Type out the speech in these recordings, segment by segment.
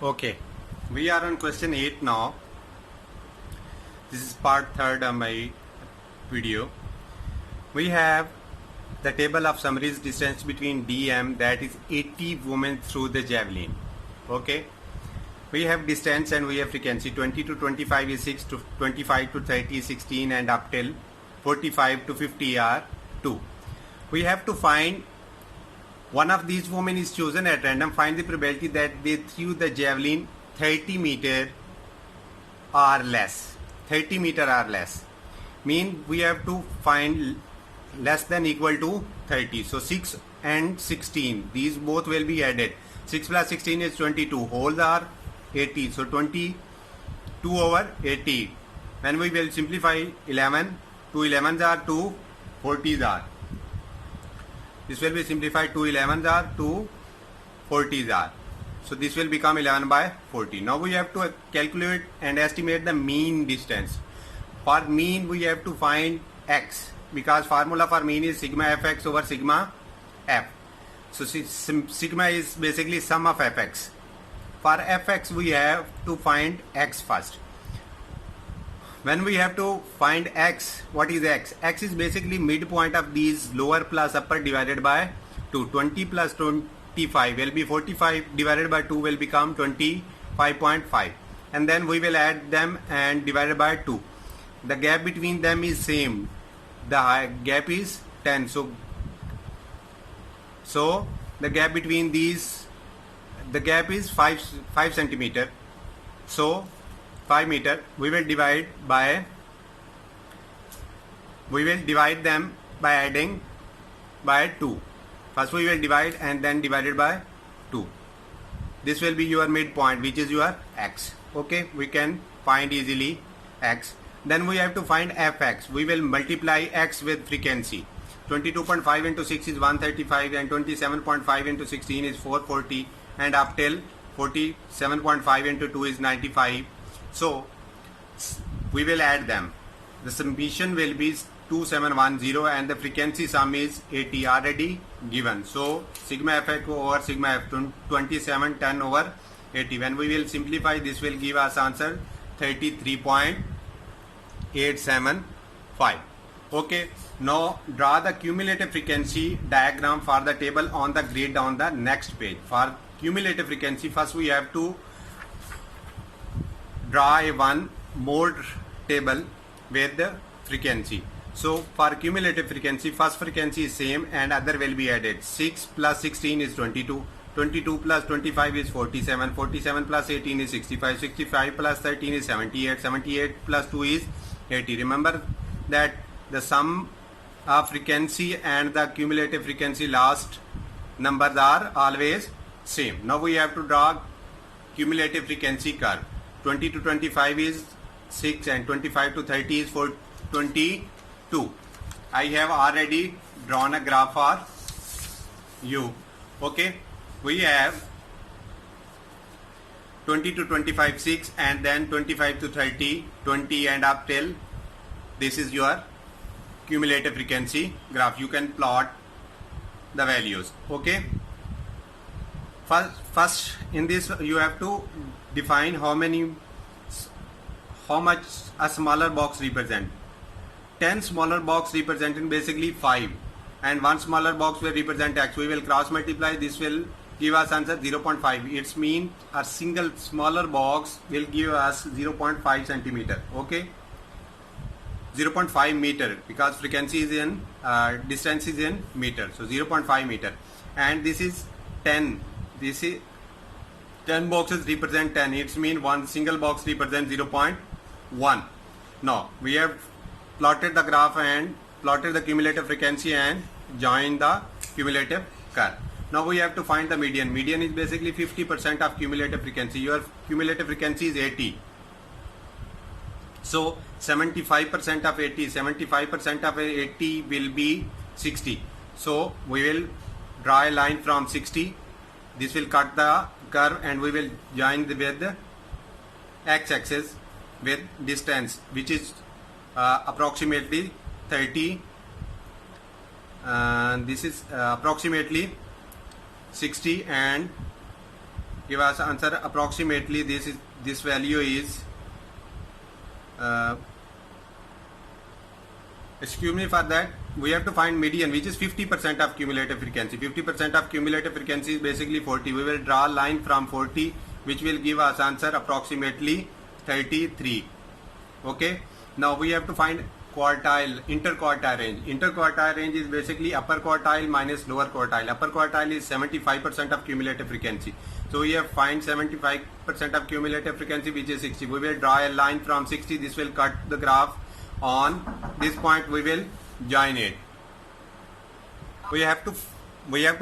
Okay, we are on question 8 now. This is part 3rd of my video. We have the table of summaries distance between DM, that is 80 women through the javelin. Okay, we have distance and we have frequency. 20 to 25 is 6, to 25 to 30 is 16, and up till 45 to 50 are 2. We have to find one of these women is chosen at random. Find the probability that they threw the javelin 30 meter or less. 30 meter or less. Mean we have to find less than equal to 30. So 6 and 16. These both will be added. 6 plus 16 is 22. Wholes are 80. So 22 over 80. When we will simplify 11, 2 11s are 2, 40s are. This will be simplified. 2 11s are 2 40s are. So this will become 11 by 40. Now we have to calculate and estimate the mean distance. For mean we have to find x, because formula for mean is sigma fx over sigma f. So sigma is basically sum of fx. For fx we have to find x first. When we have to find x, what is x? X is basically midpoint of these lower plus upper divided by 2. 20 plus 25 will be 45 divided by 2 will become 25.5. And then we will add them and divided by 2. The gap between them is same. The gap is 10. So the gap between these, the gap is 5 centimeter. So 5 meter, we will divide them by adding by 2. First we will divide and then divided by 2. This will be your midpoint, which is your x. Okay, we can find easily x. Then we have to find fx. We will multiply x with frequency. 22.5 into 6 is 135, and 27.5 into 16 is 440, and up till 47.5 into 2 is 95. So we will add them. The summation will be 2710 and the frequency sum is 80 already given. So sigma fx over sigma f, 2710 over 80. When we will simplify, this will give us answer 33.875. Okay, now draw the cumulative frequency diagram for the table on the grid on the next page. For cumulative frequency, first we have to draw a one mode table with the frequency. So for cumulative frequency, first frequency is same and other will be added. 6 plus 16 is 22. 22 plus 25 is 47. 47 plus 18 is 65. 65 plus 13 is 78. 78 plus 2 is 80. Remember that the sum of frequency and the cumulative frequency last numbers are always same. Now we have to draw cumulative frequency curve. 20 to 25 is 6 and 25 to 30 is 22. I have already drawn a graph for you. Okay, we have 20 to 25 6, and then 25 to 30 20, and up till this is your cumulative frequency graph. You can plot the values. Okay, first in this you have to define how much a smaller box represent. 10 smaller box representing basically 5, and one smaller box will represent x. We will cross multiply. This will give us answer 0.5. It's mean a single smaller box will give us 0.5 centimeter. Okay, 0.5 meter, because frequency is in distance is in meter. So 0.5 meter, and this is 10. This is 10 boxes represent 10. It's mean one single box represents 0.1. Now we have plotted the graph and plotted the cumulative frequency and joined the cumulative curve. Now we have to find the median. Median is basically 50% of cumulative frequency. Your cumulative frequency is 80. So 75% of 80, 75% of 80 will be 60. So we will draw a line from 60. This will cut the curve and we will join with the x-axis with distance, which is approximately 30. This is approximately 60, and give us answer approximately. This value is excuse me, for that we have to find median, which is 50% of cumulative frequency. 50% of cumulative frequency is basically 40. We will draw a line from 40 which will give us answer approximately 33. Okay, now we have to find quartile, interquartile range. Interquartile range is basically upper quartile minus lower quartile. Upper quartile is 75% of cumulative frequency. So we have find 75% of cumulative frequency, which is 60. We will draw a line from 60. This will cut the graph. On this point we will join it. We have to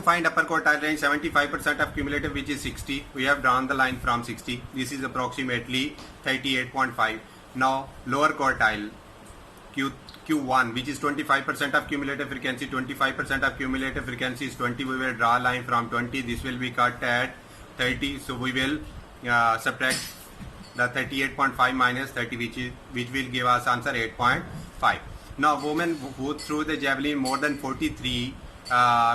find upper quartile range, 75% of cumulative, which is 60. We have drawn the line from 60. This is approximately 38.5. Now lower quartile, Q1, which is 25% of cumulative frequency. 25% of cumulative frequency is 20. We will draw a line from 20. This will be cut at 30. So we will subtract the 38.5 minus 30, which will give us answer 8.5. Now women who threw the javelin more than 43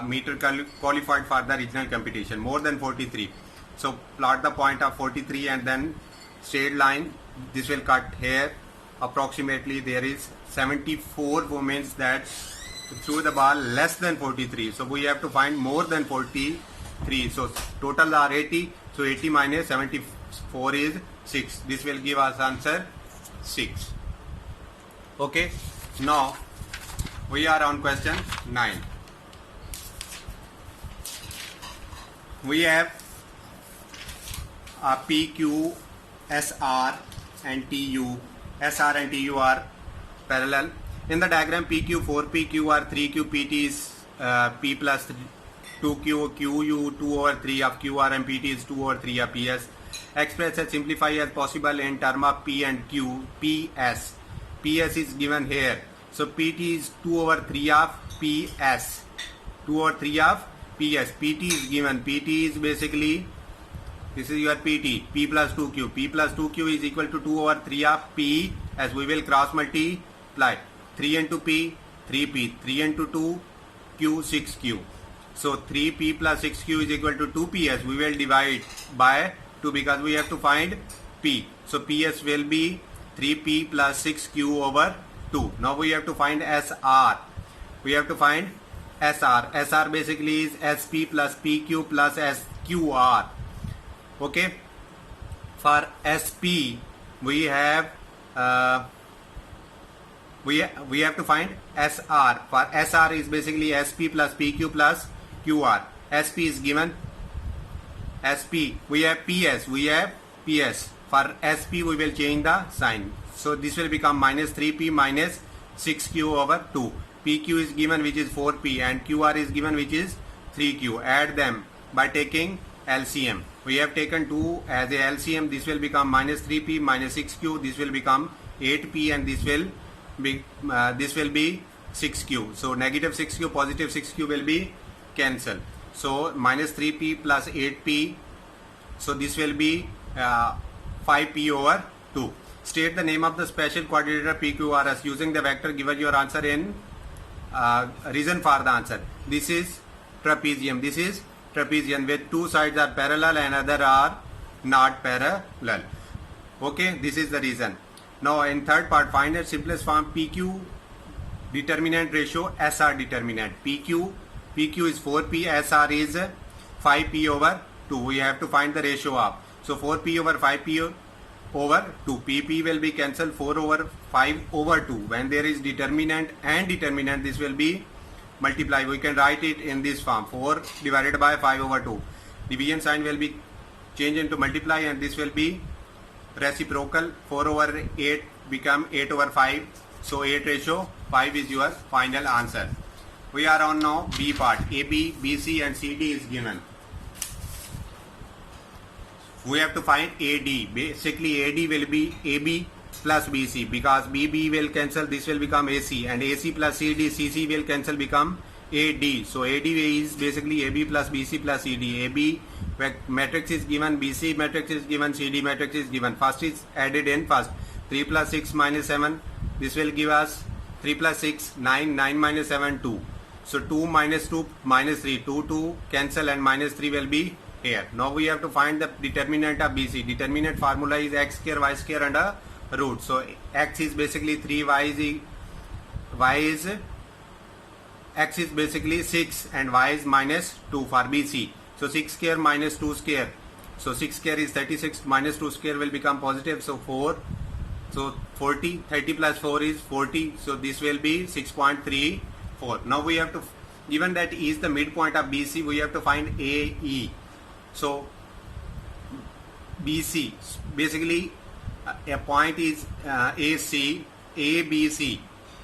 meter qualified for the regional competition. More than 43. So plot the point of 43 and then straight line. This will cut here. Approximately there is 74 women that threw the ball less than 43. So we have to find more than 43. So total are 80. So 80 minus 74 is 6. This will give us answer 6. Okay, now we are on question 9. We have a PQ, SR and TU. SR and TU are parallel. In the diagram, PQ 4PQ are 3Q, PT is P plus 2Q, QU 2 over 3 of QR and PT is 2 over 3 of PS. Express as simplify as possible in term of P and Q. PS. PS is given here. So PT is 2 over 3 of PS. 2 over 3 of PS. PT is given. PT is basically, this is your PT. P plus 2Q. P plus 2Q is equal to 2 over 3 of P, as we will cross multiply. 3 into P, 3P. 3 into 2, Q, 6Q. So 3P plus 6Q is equal to 2PS. We will divide by 2 because we have to find P. So PS will be 3P plus 6Q over 2. Now we have to find SR. We have to find SR. SR basically is SP plus PQ plus SQR. Okay. For SP we have we have to find SR. For SR is basically SP plus PQ plus QR. SP is given. SP, we have PS, we have PS. For SP we will change the sign. So this will become minus 3P minus 6Q over 2. PQ is given, which is 4P, and QR is given, which is 3Q. Add them by taking LCM. We have taken 2 as a LCM. This will become minus 3P minus 6Q. This will become 8P and this will be 6Q. So negative 6Q, positive 6Q will be cancelled. So minus 3P plus 8P. So this will be 5P over 2. State the name of the special quadrilateral PQRS using the vector given your answer in reason for the answer. This is trapezium. This is trapezium with two sides are parallel and other are not parallel. Okay, this is the reason. Now in third part, find the simplest form PQ determinant ratio, SR determinant. PQ is 4P, SR is 5P over 2. We have to find the ratio of. So 4P over 5P over 2. PP will be cancelled. 4 over 5 over 2. When there is determinant and determinant, this will be multiply. We can write it in this form. 4 divided by 5 over 2. Division sign will be changed into multiply and this will be reciprocal. 4 over 8 become 8 over 5. So 8 ratio 5 is your final answer. We are on now B part. AB, BC and CD is given. We have to find AD. Basically AD will be AB plus BC because BB will cancel. This will become AC and AC plus CD, CC will cancel, become AD. So AD is basically AB plus BC plus CD. AB matrix is given, BC matrix is given, CD matrix is given. First is added in first. 3 plus 6 minus 7. This will give us 3 plus 6, 9. 9 minus 7, 2. So 2 minus 2 minus 3. 2 cancel and minus 3 will be here. Now we have to find the determinant of BC. Determinant formula is x square y square under root. So x is basically 3, x is basically 6 and y is minus 2 for BC. So 6 square minus 2 square. So 6 square is 36, minus 2 square will become positive. So 4. So 40, 30 plus 4 is 40. So this will be 6.34. Now we have to, given that E is the midpoint of BC, we have to find AE. So BC, basically a point is AC, ABC.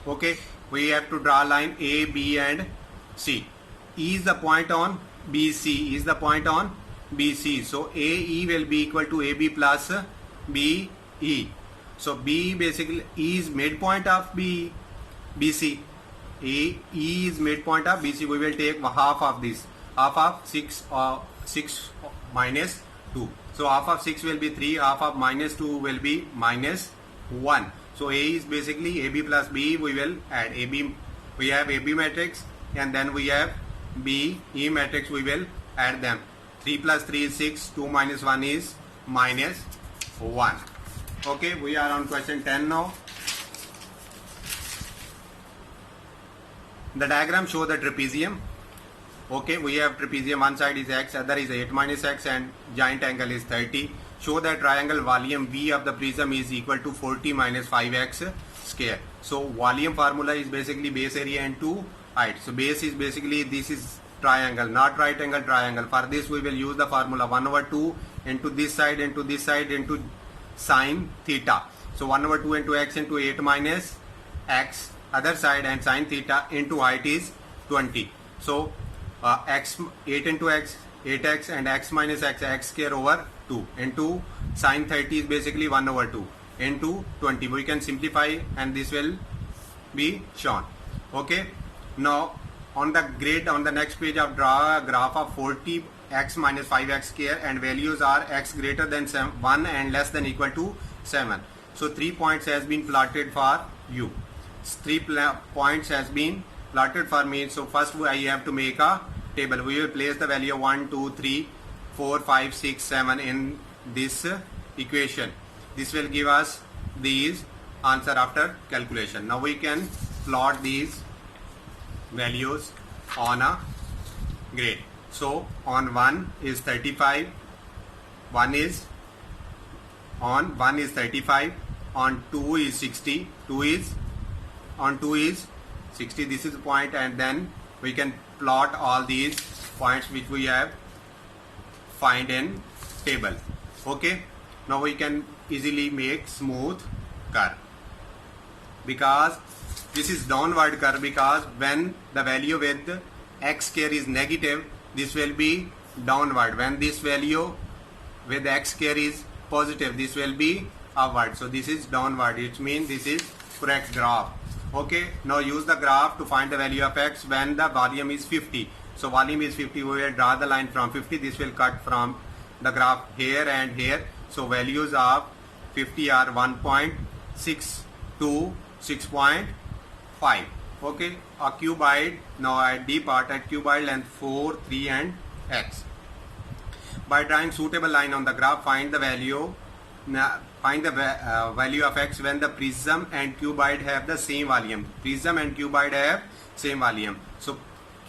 Okay, we have to draw a line A, B and C. E is the point on BC, E is the point on BC. So AE will be equal to AB plus BE. So B basically E is midpoint of BC. E is midpoint of BC. We will take half of this. Half of 6 minus 2. So half of 6 will be 3. Half of minus 2 will be minus 1. So A is basically AB plus B. We will add AB. We have AB matrix and then we have BE matrix. We will add them. 3 plus 3 is 6. 2 minus 1 is minus 1. Okay, we are on question 10 now. The diagram show the trapezium. Okay, we have trapezium, one side is x, other is 8 minus x and giant angle is 30. Show that triangle volume V of the prism is equal to 40 minus 5x square. So volume formula is basically base area into height. So base is basically, this is triangle, not right angle triangle. For this we will use the formula 1/2 into this side into sine theta. So 1/2 into x into 8 minus x other side and sine theta into height is 20. So x 8 into x 8x and x minus x square over 2 into sine 30 is basically 1/2 into 20. We can simplify and this will be shown. Okay, now on the grid on the next page of draw a graph of 40 x minus 5x square and values are x greater than 1 and less than equal to 7. So 3 points has been plotted for you. 3 points has been plotted for me. So first I have to make a table. We will place the value of 1, 2, 3, 4, 5, 6, 7 in this equation. This will give us these answer after calculation. Now we can plot these values on a grid. So on 1 is 35, 1 is 35, on 2 is 60, 2 is 60. This is the point, and then we can plot all these points which we have find in table. Okay, now we can easily make smooth curve because this is downward curve, because when the value with x square is negative, this will be downward. When this value with x square is positive, this will be upward. So this is downward. It means this is correct graph. Okay, now use the graph to find the value of x when the volume is 50. So volume is 50. We will draw the line from 50. This will cut from the graph here and here. So values of 50 are 1.6 to 6.5. Okay, a cuboid. Now at D part, at cuboid length 4, 3 and x. By drawing suitable line on the graph, find the value. Find the value of x when the prism and cuboid have the same volume. Prism and cuboid have same volume. So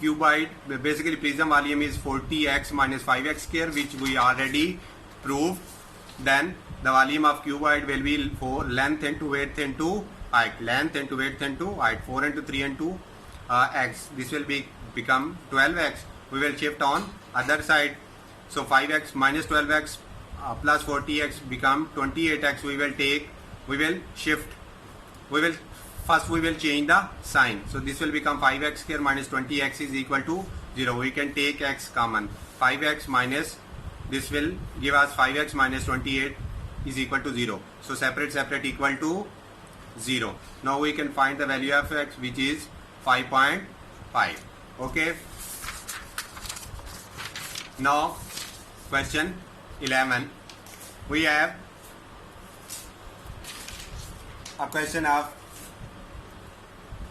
cuboid, basically prism volume is 40x minus 5x square, which we already proved. Then the volume of cuboid will be 4 length into width into height. Length into width into height. 4 into 3 into x. This will become 12x. We will shift on other side. So 5x minus 12x plus 40x become 28x. We will shift. We will change the sign. So this will become 5x square minus 20x is equal to 0. We can take x common. 5x minus, this will give us 5x minus 28 is equal to 0. So separate equal to 0. Now we can find the value of x, which is 5.5. Okay. Now question 11. We have a question of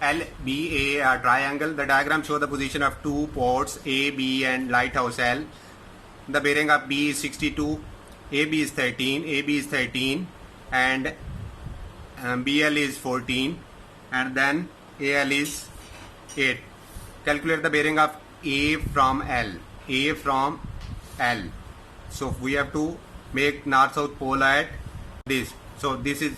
LBA, a triangle. The diagram shows the position of two ports A, B and lighthouse L. the bearing of B is 62, AB is 13, AB is 13, and BL is 14, and then AL is 8. Calculate the bearing of A from L. A from L. So we have to make north-south pole at this. So this is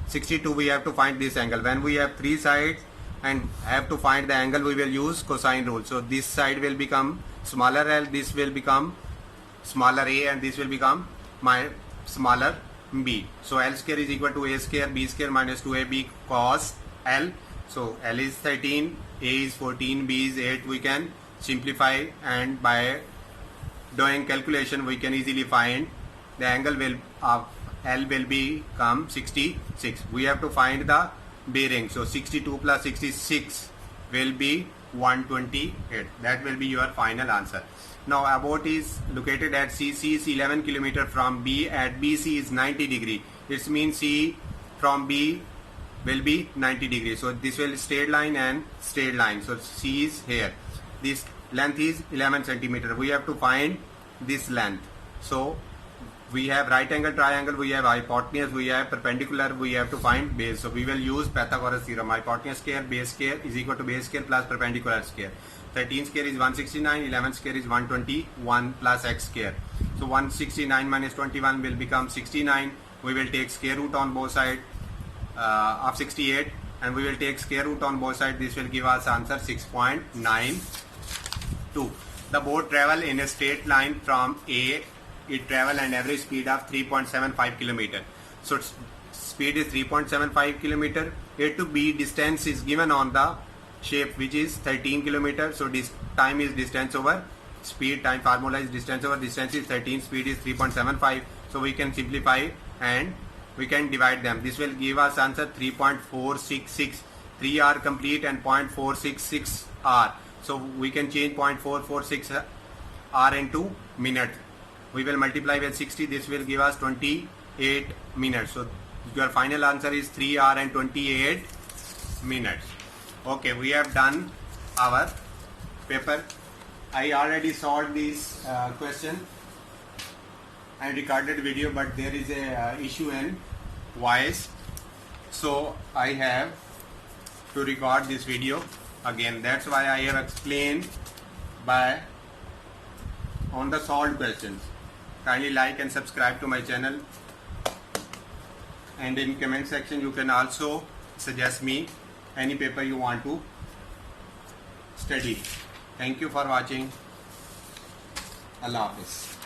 62. We have to find this angle. When we have three sides and have to find the angle, we will use cosine rule. So this side will become smaller L, this will become smaller A, and this will become my smaller B. So L square is equal to A square B square minus 2AB cos L. So L is 13, A is 14, B is 8. We can simplify, and by doing calculation we can easily find the angle will of L will become 66. We have to find the bearing. So 62 plus 66 will be 128. That will be your final answer. Now abort is located at C. C is 11 km from B. At BC is 90 degree. It means C from B will be 90 degrees. So this will straight line and straight line. So C is here. This length is 11 centimeter. We have to find this length. So we have right angle triangle, we have hypotenuse, we have perpendicular, we have to find base. So we will use Pythagoras theorem. Hypotenuse square base square is equal to base square plus perpendicular square. 13 square is 169, 11 square is 121 plus x square. So 169 minus 21 will become 69. We will take square root on both sides of 68, and we will take square root on both sides. This will give us answer 6.92. The boat travel in a straight line from A. It travel an average speed of 3.75 km. So speed is 3.75 km. A to B distance is given on the shape, which is 13 km. So this time is distance over speed. Time formula is distance over distance is 13. Speed is 3.75. So we can simplify and we can divide them. This will give us answer 3.466. 3 are complete and 0.466 are. So we can change 0.446 r into minutes. We will multiply with 60. This will give us 28 minutes. So your final answer is 3 hours and 28 minutes. Okay, we have done our paper. I already solved this question and recorded video, but there is a issue in voice. So I have to record this video again. That's why I have explained by on the solved questions. Kindly like and subscribe to my channel, and in comment section you can also suggest me any paper you want to study. Thank you for watching. Allah Hafiz.